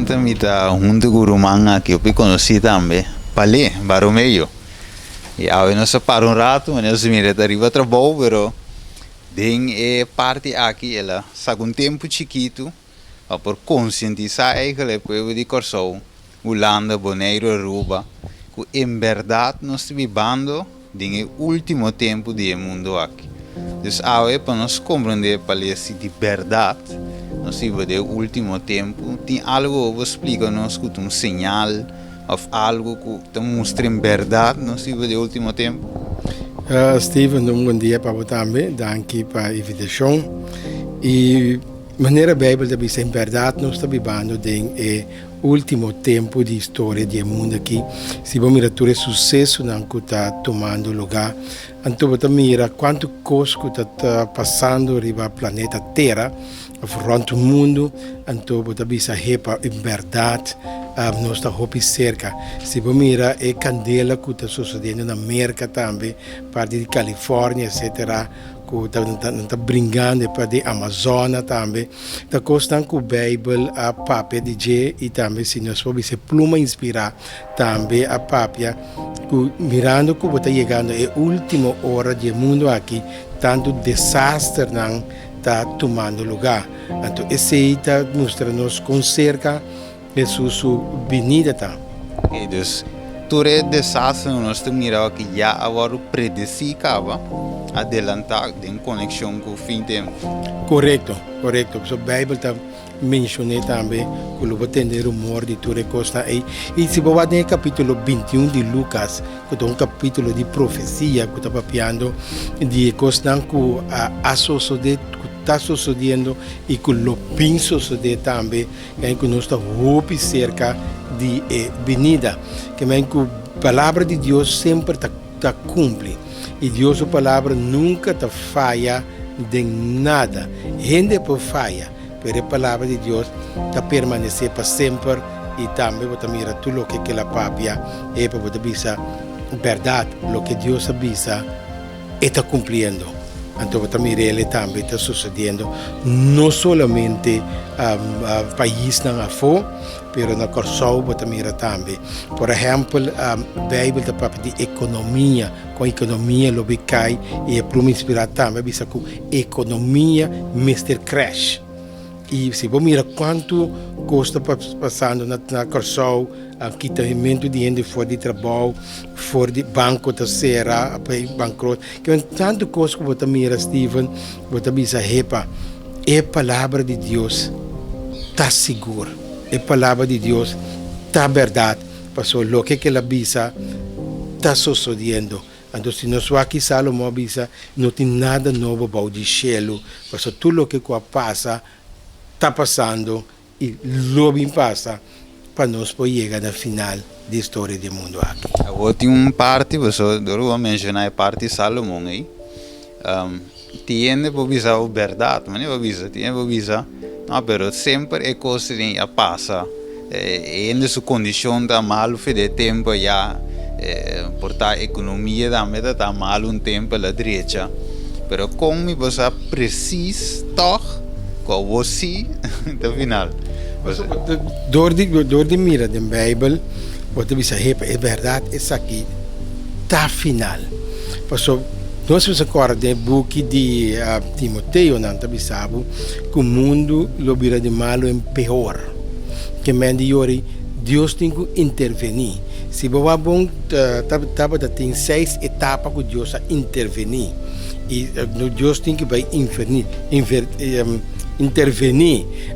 momento mi ta junto con Romanga che ho conosciuto anche, Palè, Baromeo. E avevano separato un rato, ma non si mi arriva tra poco, però den e parte aqui ela sabe um tempo chiquito, per conscientizar eigenlijk poi di corso Holanda, Bonaire, Aruba, que em verdade nós estamos vivendo no último tempo do mundo aqui. Então, para nós compreender para esse de verdade, nós vivemos no último tempo, tem algo que explica-nos que um sinal ou algo que mostra em verdade nós vivemos no último tempo. Steven, um bom dia para você também, danke pela invitação. E maneira Bíblia diz em verdade nós estamos vivendo no último tempo de história do mundo aqui. Se você mirar todo o sucesso que está tomando lugar, então você mira quanto coisa está passando no planeta Terra, rond o mundo, então você bisa repa em verdade nós estamos cerca. Se você mira a candela que está sucedendo na América também, parte de Califórnia, etc., que está brincando para a Amazônia também, está costando que a Bíblia a papia de G e também se nós formos pluma inspirar também a papia, mirando que está chegando a última hora do mundo aqui, tanto desastre não está tomando lugar. Então, esse está mostrando-nos com cerca de sua venida. Então, todo o desastre nós temos mirado que já agora predicava adelantar em conexão com o fim do tempo. Correto. A Bíblia está mencionando também que o entender o humor de toda costa aí. E se você vai no capítulo 21 de Lucas, que é um capítulo de profecia, que está papiando de coisas que está sucedendo e que o fim suceder também, que nós estamos cerca de venida, que a palavra de Deus sempre está cumpre. E Deus, a palavra nunca te falha de nada. Gente pode falhar, mas a palavra de Deus está permanecer para sempre. E também você mira tudo o que a papia é para você ver verdade, o que Deus avisa está cumprindo. Então você mira ele também está sucedendo, não somente no país não a fora, mas na Corsol você mira também. Por exemplo, a Bíblia está para de economia, com a economia lo cai e é para me inspirar também, bisa com economia Mr. Crash. E se você mira quanto custa passando na Corsol, quitamento de gente fora de trabalho, fora de banco terceira, bancarrota, que é tanto coisa que você mira, Steven, você bisa repa, é a palavra de Deus, está seguro, é a palavra de Deus, está verdade, passou o que ela bisa, está sucedendo. Então, se nós aqui Salomão bisa, não tem nada novo para o cielo, passou tudo o que passa, está passando e logo passa para nós poder chegar no final da história do mundo aqui. Agora tem uma parte, eu vou mencionar a parte de Salomão aí. Tiene para visar a verdade, mas não avisa, tiene para visar, não, mas sempre é coisa que passa. Em sua condição está mal, fez tempo já, portar a economia também está mal tempo à direita. Mas como você precisa tocar com você no final. Door de mira da Bíblia, você bisa é verdade, isso aqui está final. Passou nós nos acordamos do book de Timoteo, não está bisabo, que o mundo lo vira de malo em pior. Que mendiori Deus tem que intervenir. Se você bom, tem 6 etapas que Deus a intervenir. E Deus tem que vai intervenir.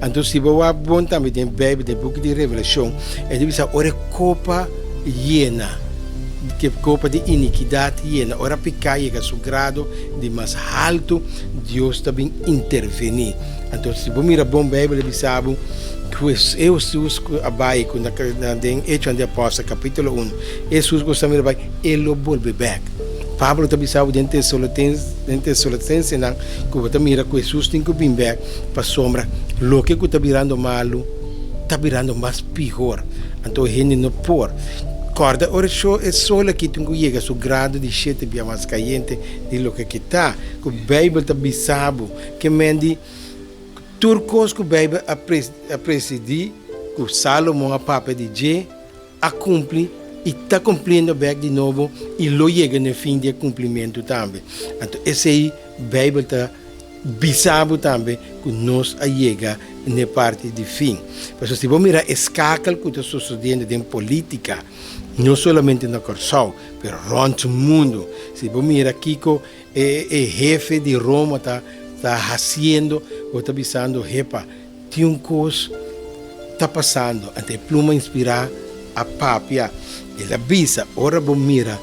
Então, se você bom também tem Bíblia, do book de Revelação, ele diz ora copa llena, que copa de iniquidade llena, ora pecado chega ao grado de mais alto, Deus também intervenir. Então, se você mira bom Bíblia, ele sabe que Jesus abai na Hechos de Apóstolos capítulo 1, Jesus gosta de vai, ele volve back. Pablo também sabe dentro de Tesalonicenses que você mira que Jesus tem que vir back para sombra, lo que está virando malo, está virando mais pior. Então a gente não pode. Corda, ora é só aqui que chega ao grado de sete bem mais caliente de lo que está. Que a Bíblia também sabe que mendi turcos que a Bíblia a presidir que Salomão a papa de G a cumprir e está cumprindo bem de novo e lo chega no fim de cumprimento também. Então, esse aí, a Bíblia está bisabo também que nós a chega na parte de fim. Mas se você mirar escáculo que está sucedendo em política, não somente na Corsal, mas rond o mundo. Se você mirar aqui que o jefe de Roma está fazendo, ou está avisando, repa, tem uma coisa está passando, até pluma inspirar a papia. Ele avisa, ora bom mira,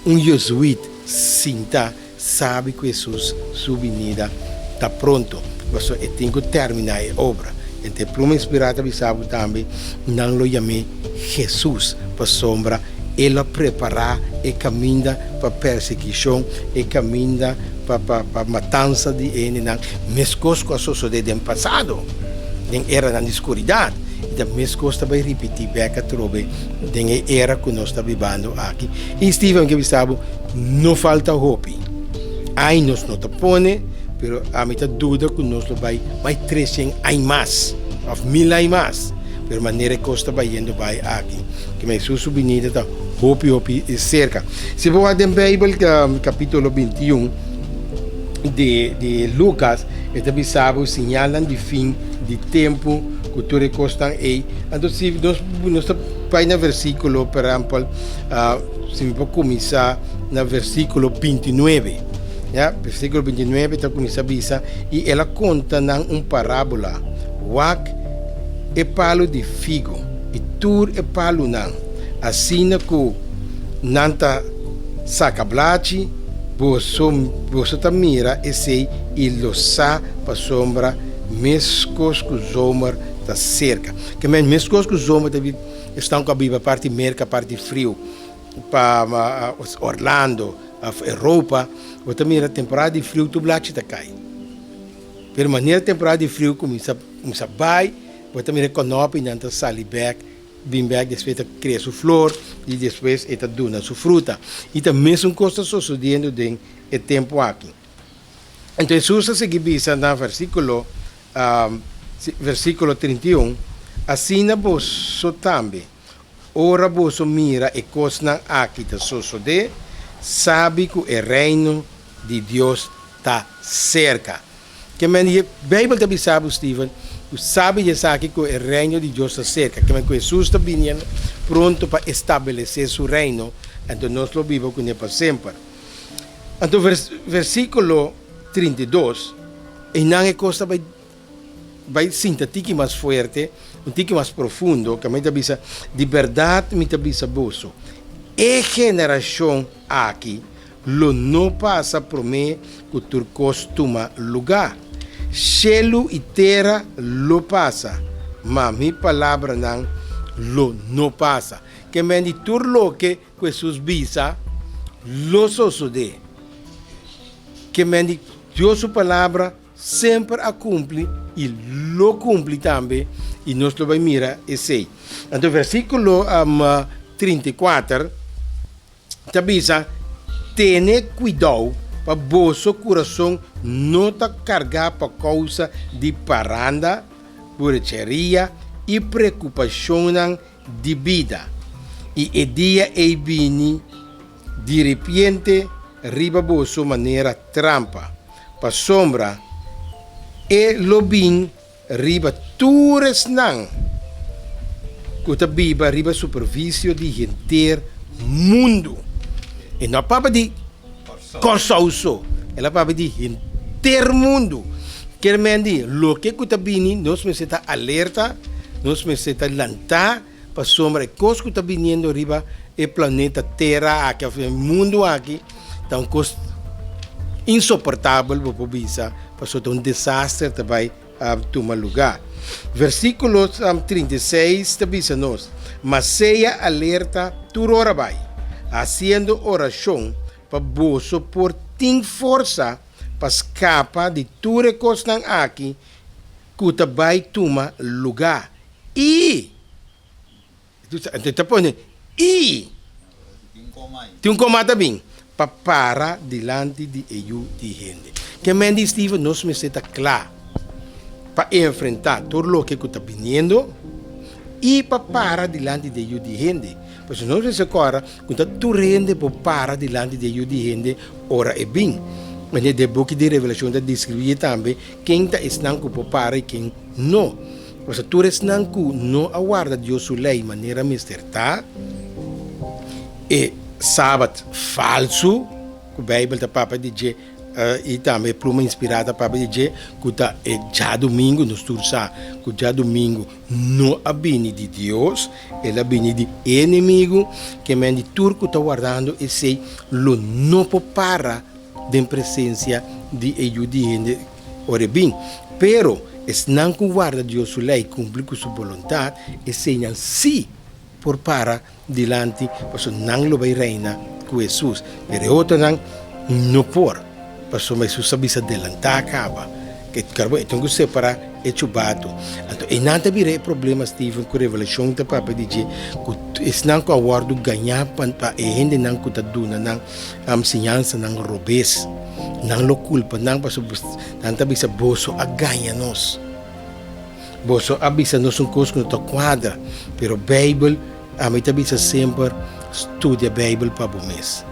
jesuíta, sinta, sabe que Jesus, sua vinda, está pronto. Mas eu tenho que terminar a obra. Então, pluma inspirada avisava também, não lo chamei Jesus para sombra, ele preparar e caminha para perseguição, e caminha para matança de ele, mas coisas que sucederam no passado, era na escuridão. E a mesma coisa vai repetir bem a trobe da era que nós estamos vivendo aqui. E Steven que sabe, não falta hope. Aí nós não te põe, mas a minha dúvida que nós vai crescer ainda mais, of 1000 ainda mais. Mas a maneira que nós estamos indo vai aqui. Que mais sua subvenida está hope cerca. Se você ver na Bíblia, capítulo 21 de Lucas, ele sabe sinala de fim de tempo que tu recostas aí. Então, se nós vai no versículo, por exemplo, se me pode começar no versículo 29. Ja? Versículo 29 está começando a visa e ela conta uma parábola. Wak é palo de figo e tur é palo não. Assim que nanta saca blachi, você tá mira e sei e lo sa para sombra mescos que o zomer está cerca. Que mescos que o zomer estão com a biba parte merca, parte frio para Orlando, a Europa, você mira temporada de frio tu blachi tá cai. Per maneira temporada de frio começa vai, você mira conope e nanta sali back, bem back depois cria sua flor e depois esta duna sua fruta. E também são coisas sucedendo dentro do tempo aqui. Então Jesus se visa no versículo 31, assim na bolso também, ora bolso mira e coisa aqui está sucedendo, sabe que o reino de Deus está cerca. Que a Bíblia também sabe, Steven, sabe que o reino de Deus está cerca, que Jesus está vindo pronto para estabelecer seu reino, então nós lo vivemos com ele para sempre. Então, versículo 32, e não é coisa vai sentir mais forte, um tique mais profundo, que a minha bisa de verdade, minha bisa bolso. E geração aqui, lo não passa por mim que tu costuma lugar. Cielo e terra lo passa, mas minha palavra não passa. Que me di turlo que Jesus bisa, lo sucede. Que me di Deus sua palavra sempre a cumpre e lo cumpre também e nós lo vai mirar e sei. Então versículo 34 tabisa tenha cuidado para vosso coração não te carregar por causa de paranda, borracharia e preocupação de vida. E o dia é vini de repente riba vosso maneira trampa, para sombra e lobin riba tures nang. Kuta biba riba supervisio di inteiro mundo. E não papa de Corsauso, ela papa de inteiro mundo. Quer mendi, lo que kuta bini, nós me seta alerta, nós me seta lantar, para sombra, coisa que está vindo riba e planeta Terra, aqui, o mundo aqui, está uma coisa insuportável para bisa, para um desastre também tomar lugar. Versículo 36 também nos, mas seja alerta tu ora vai, haciendo oração para você por ter força para escapar de tudo que estão aqui, que também toma lugar. E então põe e tem um comando bem para diante de eu de gente. Que me diz Steven, nós me senta claro. para enfrentar todo o que está vindo e para parar diante de gente. Porque não se agora, quando tu rende para parar diante de gente, ora é bem. Mas no book de Revelação descreve também quem está esnanco para parar e quem não. Porque tu esnanco não aguarda Deus sua lei maneira misterta e sábado falso, que a Bíblia está para dizer e também pluma inspirada para dizer que já domingo nos tursa que já domingo não é bem de Deus, ele é bem de inimigo que men de turco está guardando e sei lo não para da presença de gente ora bem, pero es não que guarda Deus sua lei cumpre com sua vontade e sei não sim por para dilante, porque não lo vai reina com Jesus, pero outro não por porque Jesus sabe se adelantar acaba que carbo então você para é chubado então e não tem problema Steven com revelação da papa dizer que es não que aguardo ganhar para e gente não que tá duna não ensinança não robes não lo culpa não para não tá bisa boso a ganha nós boso a bisa nós um coisa que não tá quadra pero Bible a mim tá bisa sempre estudia Bible para o mês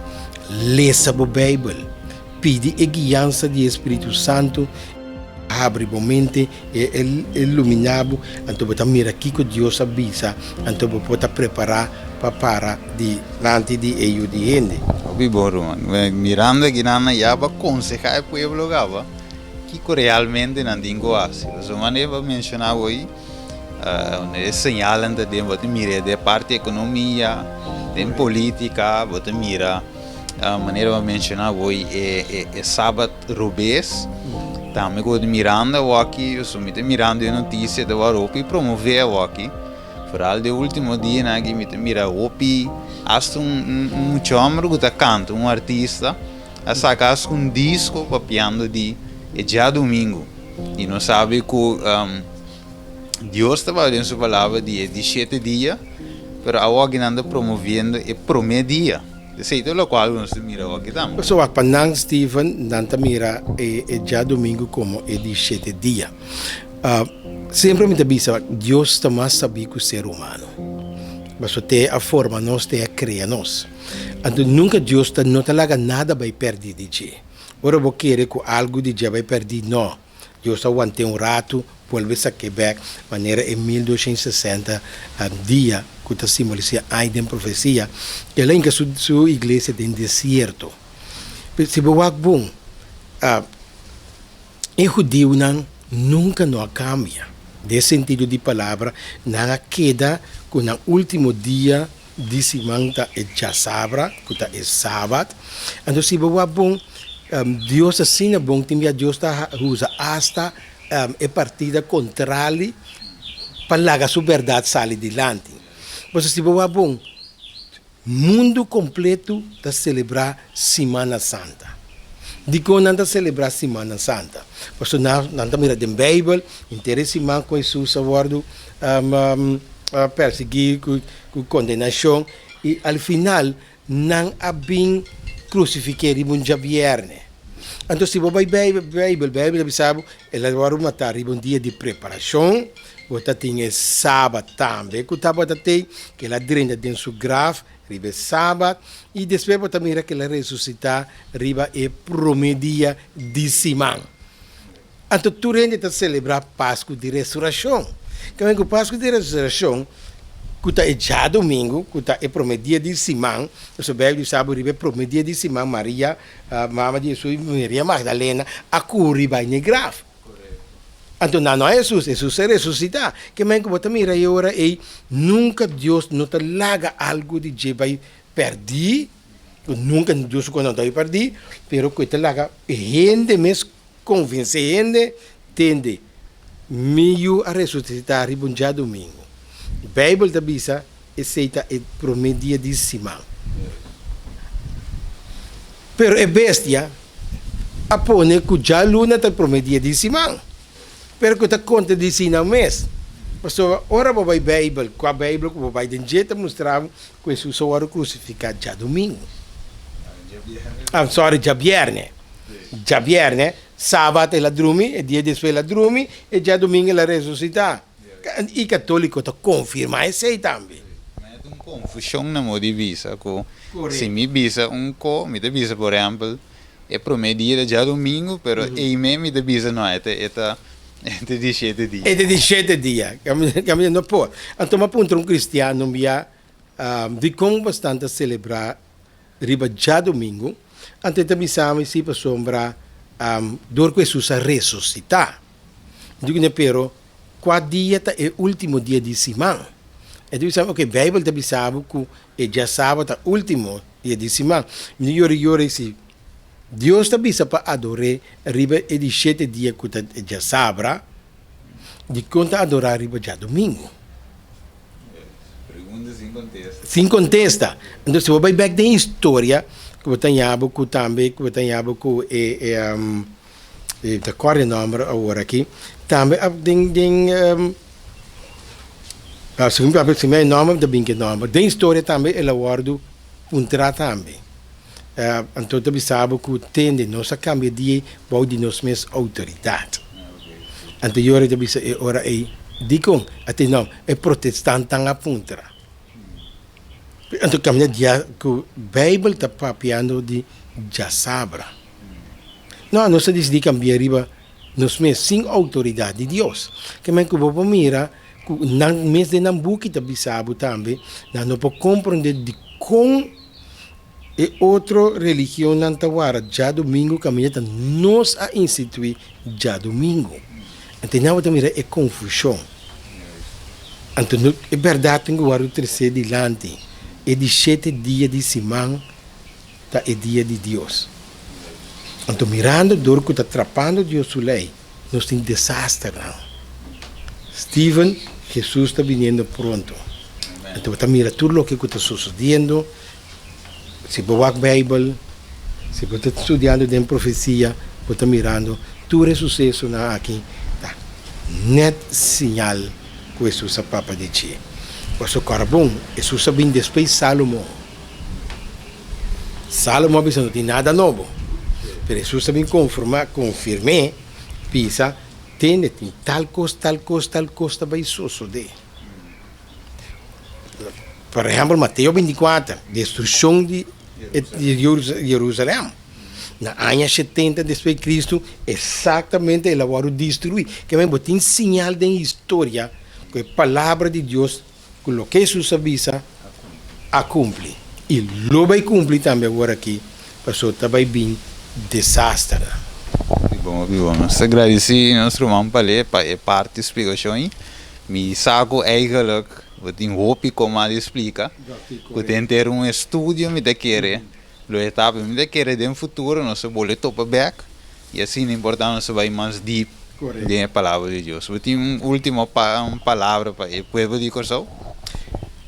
leça a Bible pede a guiança do Espírito Santo, abre a mente e iluminado, então você mira aqui que Deus avisa, então você pode preparar para diante de gente. Biboro, mirando aqui na Yaba, aconselhar o povo gava que realmente não tem coisa. Então, maneira mencionar hoje, señalan de você mira de parte economia, de política, você mira a maneira de mencionar hoje é sábado rubês. Também quando mirando aqui, eu estou mirando a notícia da Europa e promover aqui. Vooral de último dia, né, que me mira opi, hasta chomro que canta, artista, a sacar disco para piano de já domingo. E não sabe que Deus estava dando sua palavra de 7 dias, mas agora não anda promovendo o primeiro dia. Sei lo qual non si mira aqui também. So para não Steven, não mira já domingo como é 17 dias. Sempre me avisa, Deus está mais sabe que o ser humano. Mas até a forma nós te cria nós. Então nunca Deus não te larga nada vai perder de ti. Ora vou querer que algo de ti vai perder não. Deus aguenta rato, vuelve a Quebec, maneira em 1260 dia que está simboliza a profecia. E lá em que sua igreja tem deserto. Se você bom, em judeu nunca não cambia. Nesse sentido de palavra, não queda com o último dia de semana é já sábado, que é sábado. Então se você bom, Deus assim é bom, também Deus está usa hasta a partida contrária para a sua verdade sair adiante. Mas se você bom, mundo completo está celebrar Semana Santa. Digo não está celebrar Semana Santa. Mas não está mirando em Bíblia, interessante com Jesus aguardo perseguir com condenação e ao final não há bem crucificado um viernes. Então se você vai Bíblia sabe, ela agora matar um dia de preparação. Você tem sábado também, que você tem que ela drena dentro do grave, riba sábado, e depois você mira que ela ressuscita, riba é primeiro dia de semana. Então, tu rende a celebrar Páscoa de Ressurreição. Quando é o Páscoa de Ressurreição, que é já domingo, que é primeiro dia de semana, o Bíblia sabe, riba é primeiro dia de semana, Maria, a mama de Jesus, Maria Magdalena, a cura riba em grave. Então não é Jesus é ressuscitar. Que men que você mira e ora e nunca Deus não te larga algo de que vai perder, nunca Deus quando vai perder, pero que te larga gente mesmo convincente, tende meio a ressuscitar e já domingo. A Bíblia te diz aceita o primeiro dia de semana. Pero é bestia a pone que já luna tá primeiro dia de semana. Pero que está conta de si no mês. Mas ora vai a Bíblia, com a Bíblia, com a Bíblia, mostrava que Jesus só era crucificado já domingo. Já viernes. Já viernes, sábado ela dorme, e dia depois ela dorme, e já domingo ela ressuscita. E católico tá confirma isso aí também. Mas é uma confusão na moda de visa. Correto. Se me visa me te visa, por exemplo, é promedia já domingo, pero e me te visa não é 17 dias. É de 17 dias. Caminho não pode. Então, aponta cristiano, de como bastante celebrar riba já domingo, antes também sabe se para sombra dor que Jesus ressuscitar. Digo, pero, qual dia é o último dia de semana? E tu sabe que a Bíblia também sabe que é já sábado, o último dia de semana. Melhor se Deus também sabe para adorar riba é 17 dias que é já sábado, de conta adorar riba já domingo. Pergunta sem contexto. Sem contesta. Então, se você vai back da história, que você tem que também, que você tem que corre o nome agora aqui, também se meu nome também que nome, da história também ela guarda contra também. Então, também sabe que tem de nossa cambia de bom de nós mesmos autoridade. Então, eu também sei ora aí, digo, até não, é protestante a puntra. Então, caminha dia que a Bíblia está papiando de já sabra. Não, nós diz de cambiar riba, nós mesmos sem autoridade de Deus. Que men que vou mira, que não mês de nambuki também sabe também, não pode compreender de como e outra religião não tawara já domingo caminha nós a instituir já domingo. Então não vamos mira é confusão. Então é verdade que o terceiro dilante é 17 dias de semana tá é dia de Deus. Então mirando dor que está atrapando Deus sua lei, nós tem desastre não. Steven, Jesus está vindo pronto. Então está mira tudo o que está sucedendo. Se você a Bíblia, se você está estudando de profecia, você está mirando tudo o sucesso aqui, tá? Net sinal que Jesus é papa de ti. Mas o cara bom, Jesus é bem depois Salomão. Salomão não tem nada novo. Mas Jesus é bem confirmei, pisa, tem tal coisa vai suceder. Por exemplo, Mateus 24, destruição de Jerusalém. Na ano 70 depois de Cristo, exatamente ele vai destruir. Que mesmo tem sinal da história que a palavra de Deus, que o que Jesus avisa, a cumpre. E lo vai cumprir também agora aqui, passou também bem desastre. Bom, nós agradecemos nosso irmão para ler parte da explicação. Me saco eigenlijk, wat in hoop como ele explica, que tem ter estúdio me de querer, lo etapa me de querer no futuro, nós vamos topa back, e assim é importante nós vai mais deep da palavra de Deus. Você tem última palavra para o povo de Corsol?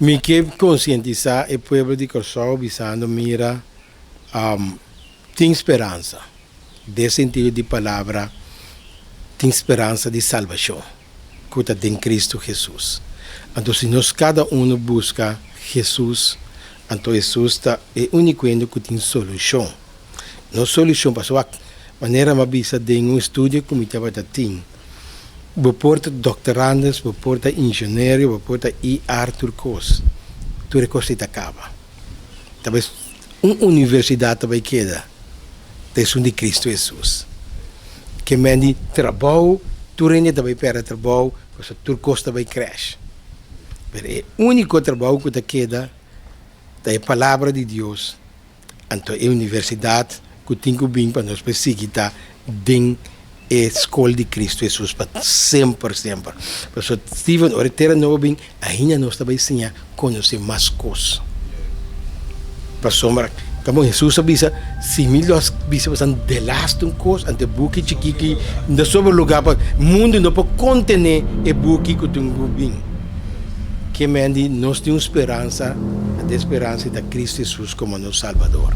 Me quero conscientizar o povo de Corsol, visando mira, tem esperança, desse sentido de palavra, tem esperança de salvação, que está em Cristo Jesus. Então, se nós cada um busca Jesus, então Jesus é o único que tem solução. Não solução para a maneira mais vista de estúdio como estava tem. Você porta doutorandos, você porta engenheiro, você porta Arthur Kos. Tudo coisa acaba. Talvez uma universidade vai quedar. Isso de Cristo Jesus. Que mende trabalho, tu rende também para trabalho, porque tu custa vai crescer. Mas o único trabalho que te queda é a palavra de Deus. Então, é a universidade que tem que vir para nós seguir dentro da escola de Cristo Jesus para sempre. Porque Steven, ora terra não vem, ainda nós também ensinar conhecer mais coisas. Para sombra, como Jesus avisa, se nós visamos de last coisa, ante buque chiquique, no sobre lugar para o mundo não pode conter o buque que tem que vir. Que mendi nós temos esperança, a esperança de Cristo Jesus como nosso Salvador.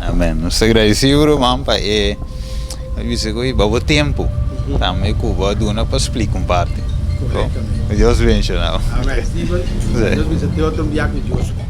Amém. Nós agradecemos, irmão, para o tempo. Também que o Duna para explicar parte. Deus bendiga. Amém. Deus bendiga. Deus bendiga.